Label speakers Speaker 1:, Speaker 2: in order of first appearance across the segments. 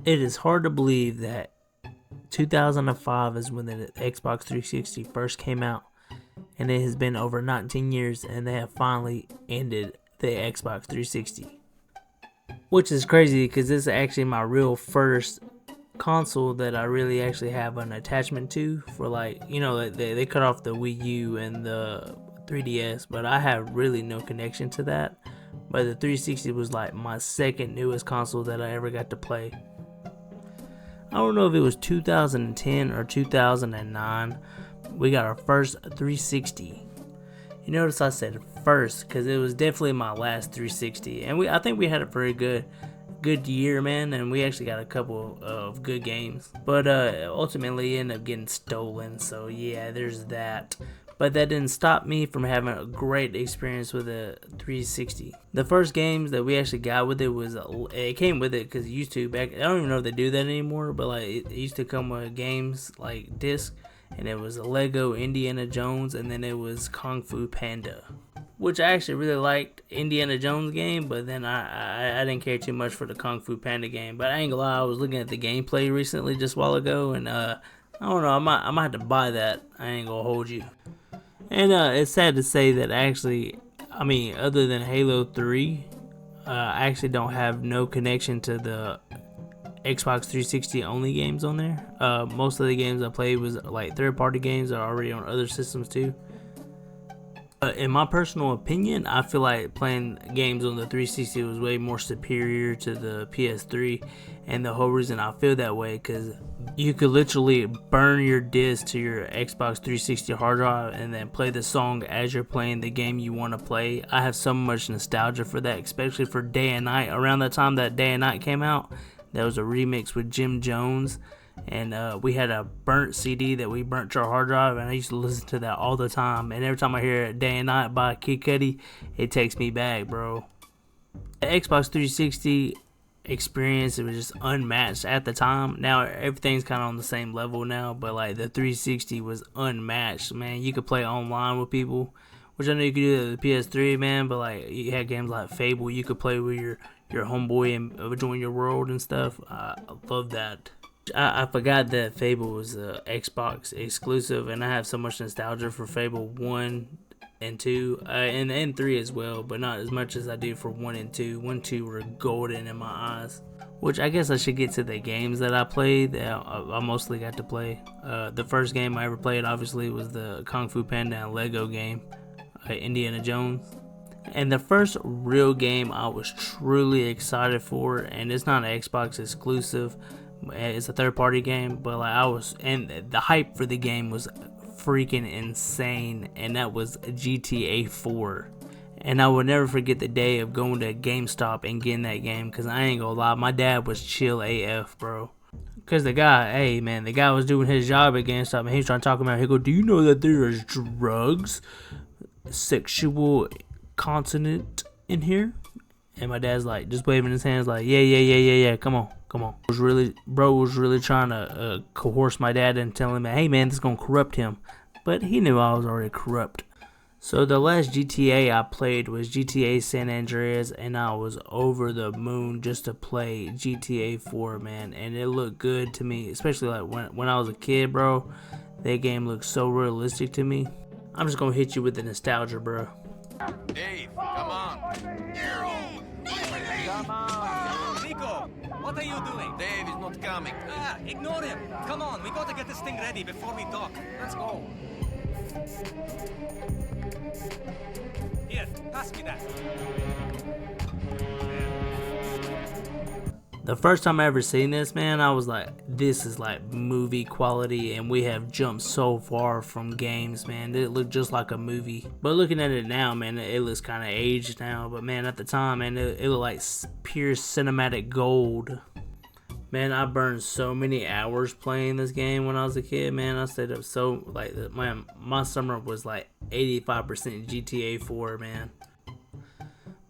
Speaker 1: It is hard to believe that 2005 is when the Xbox 360 first came out, and it has been over 19 years, and they have finally ended the Xbox 360. Which is crazy because this is actually my real first console that I really actually have an attachment to. For like, you know, they cut off the Wii U and the 3DS, but I have really no connection to that. But the 360 was like my second newest console that I ever got to play. I don't know if it was 2010 or 2009. We got our first 360. You notice I said first because it was definitely my last 360, and I think we had a very good year, man, and we actually got a couple of good games. But ultimately ended up getting stolen. So yeah, there's that. But that didn't stop me from having a great experience with a 360. The first games that we actually got with it was, it came with it because it used to back, I don't even know if they do that anymore, but like it used to come with games like disc, and it was a Lego Indiana Jones, and then it was Kung Fu Panda, which I actually really liked Indiana Jones game, but then I didn't care too much for the Kung Fu Panda game. But I ain't gonna lie, I was looking at the gameplay recently just a while ago, and I don't know, I might have to buy that. I ain't gonna hold you. And it's sad to say that actually, I mean, other than Halo 3, I actually don't have no connection to the Xbox 360 only games on there. Most of the games I played was like third-party games that are already on other systems too. In my personal opinion, I feel like playing games on the 360 was way more superior to the PS3, and the whole reason I feel that way because you could literally burn your disc to your Xbox 360 hard drive and then play the song as you're playing the game you want to play. I have so much nostalgia for that, especially for Day and Night. Around the time that Day and Night came out, there was a remix with Jim Jones, and we had a burnt CD that we burnt to our hard drive, and I used to listen to that all the time. And every time I hear Day and Night by Kid Cudi, it takes me back, bro. The Xbox 360 experience, it was just unmatched at the time. Now everything's kind of on the same level now, but like the 360 was unmatched, man. You could play online with people, which I know you could do with the PS3, man, but like you had games like Fable, you could play with your homeboy and join your world and stuff. I love that. I forgot that Fable was a Xbox exclusive, and I have so much nostalgia for Fable 1 and 2, and 3 as well, but not as much as I do for 1 and 2. 1 and 2 were golden in my eyes. Which I guess I should get to the games that I played that I mostly got to play. The first game I ever played obviously was the Kung Fu Panda and Lego game, Indiana Jones. And the first real game I was truly excited for, and it's not an Xbox exclusive, it's a third-party game, but like and the hype for the game was freaking insane, and that was GTA 4. And I will never forget the day of going to GameStop and getting that game, because I ain't gonna lie, my dad was chill AF, bro. Because the guy was doing his job at GameStop, and he was trying to talk about, he go, do you know that there is drugs, sexual consonant in here? And my dad's like, just waving his hands like, yeah, come on. Bro was really trying to coerce my dad and tell him, hey man, this is gonna corrupt him. But he knew I was already corrupt. So the last GTA I played was GTA San Andreas, and I was over the moon just to play GTA 4, man. And it looked good to me, especially like when I was a kid, bro. That game looked so realistic to me. I'm just gonna hit you with the nostalgia, bro.
Speaker 2: Dave, come on.
Speaker 3: Come on. Nico, what are you doing?
Speaker 2: Dave is not coming.
Speaker 3: Ignore him. Come on, we gotta get this thing ready before we dock. Let's go. Here, pass me that.
Speaker 1: The first time I ever seen this, man, I was like, this is like movie quality, and we have jumped so far from games, man. It looked just like a movie. But looking at it now, man, it looks kind of aged now. But man, at the time, man, it looked like pure cinematic gold. Man, I burned so many hours playing this game when I was a kid, man. I stayed up so, like, my summer was like 85% GTA 4, man.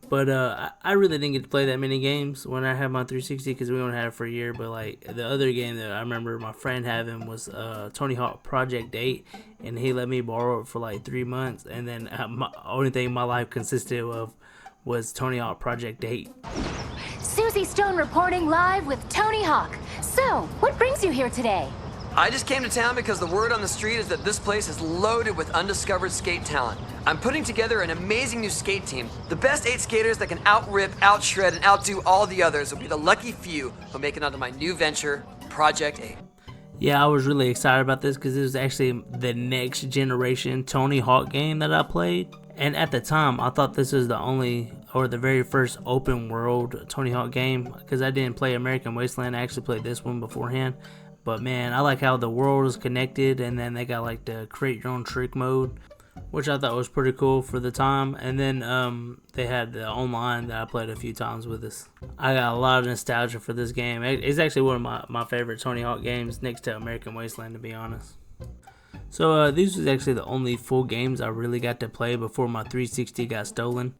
Speaker 1: But I really didn't get to play that many games when I had my 360 because we only had it for a year. But like the other game that I remember my friend having was Tony Hawk Project 8, and he let me borrow it for like 3 months. And then the only thing my life consisted of was Tony Hawk Project 8.
Speaker 4: Susie Stone reporting live with Tony Hawk. So, what brings you here today?
Speaker 5: I just came to town because the word on the street is that this place is loaded with undiscovered skate talent. I'm putting together an amazing new skate team. The best 8 skaters that can out-rip, out-shred, and outdo all the others will be the lucky few who make it onto my new venture, Project 8.
Speaker 1: Yeah, I was really excited about this because it was actually the next generation Tony Hawk game that I played. And at the time, I thought this was the only or the very first open world Tony Hawk game because I didn't play American Wasteland. I actually played this one beforehand. But man, I like how the world is connected, and then they got like the create your own trick mode, which I thought was pretty cool for the time. And then they had the online that I played a few times with us. I got a lot of nostalgia for this game. It's actually one of my favorite Tony Hawk games next to American Wasteland, to be honest. So these was actually the only full games I really got to play before my 360 got stolen.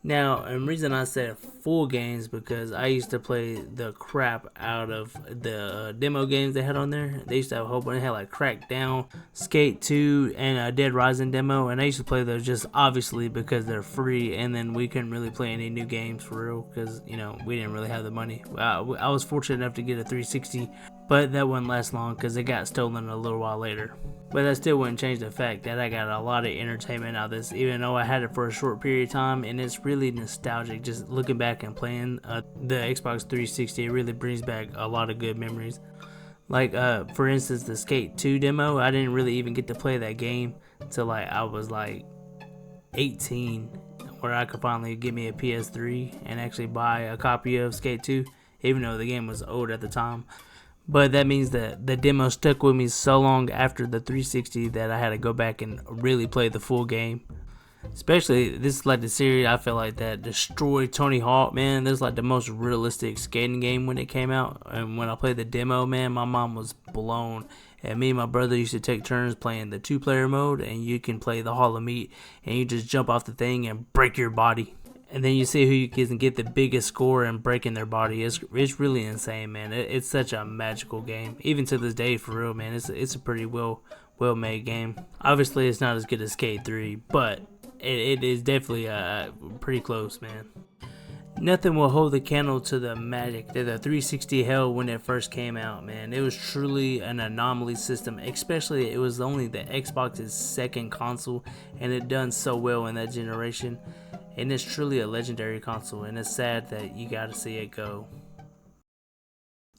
Speaker 1: Now, and the reason I said full games because I used to play the crap out of the demo games they had on there. They used to have a whole bunch. They had like Crackdown, Skate 2, and Dead Rising demo. And I used to play those just obviously because they're free. And then we couldn't really play any new games for real because, you know, we didn't really have the money. I was fortunate enough to get a 360, but that wouldn't last long because it got stolen a little while later. But that still wouldn't change the fact that I got a lot of entertainment out of this, even though I had it for a short period of time, and it's really nostalgic. Just looking back and playing the Xbox 360, it really brings back a lot of good memories. Like, for instance, the Skate 2 demo, I didn't really even get to play that game until like I was like 18, where I could finally get me a PS3 and actually buy a copy of Skate 2, even though the game was old at the time. But that means that the demo stuck with me so long after the 360 that I had to go back and really play the full game. Especially, this is like the series I feel like that destroyed Tony Hawk, man. This is like the most realistic skating game when it came out. And when I played the demo, man, my mom was blown. And me and my brother used to take turns playing the 2-player mode. And you can play the Hall of Meat. And you just jump off the thing and break your body. And then you see who you can get the biggest score and breaking their body. It's really insane, man. It's such a magical game. Even to this day, for real, man. It's a pretty well made game. Obviously, it's not as good as Skate 3, but it is definitely pretty close, man. Nothing will hold the candle to the magic that the 360 held when it first came out, man. It was truly an anomaly system, especially it was only the Xbox's second console, and it done so well in that generation. And it's truly a legendary console, and it's sad that you gotta see it go.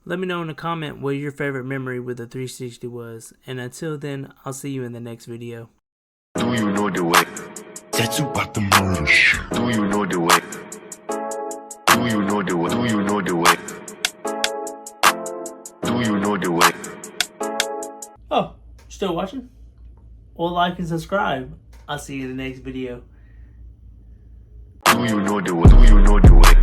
Speaker 1: Let me know in the comment what your favorite memory with the 360 was, and until then, I'll see you in the next video.
Speaker 6: Do you know the way? That's about the murder shit. Do you know the way? Do you know the way? Do you know the way? Do you know the way?
Speaker 1: Oh, still watching? Well, like and subscribe. I'll see you in the next video.
Speaker 6: Do you know the way? Do you know the way?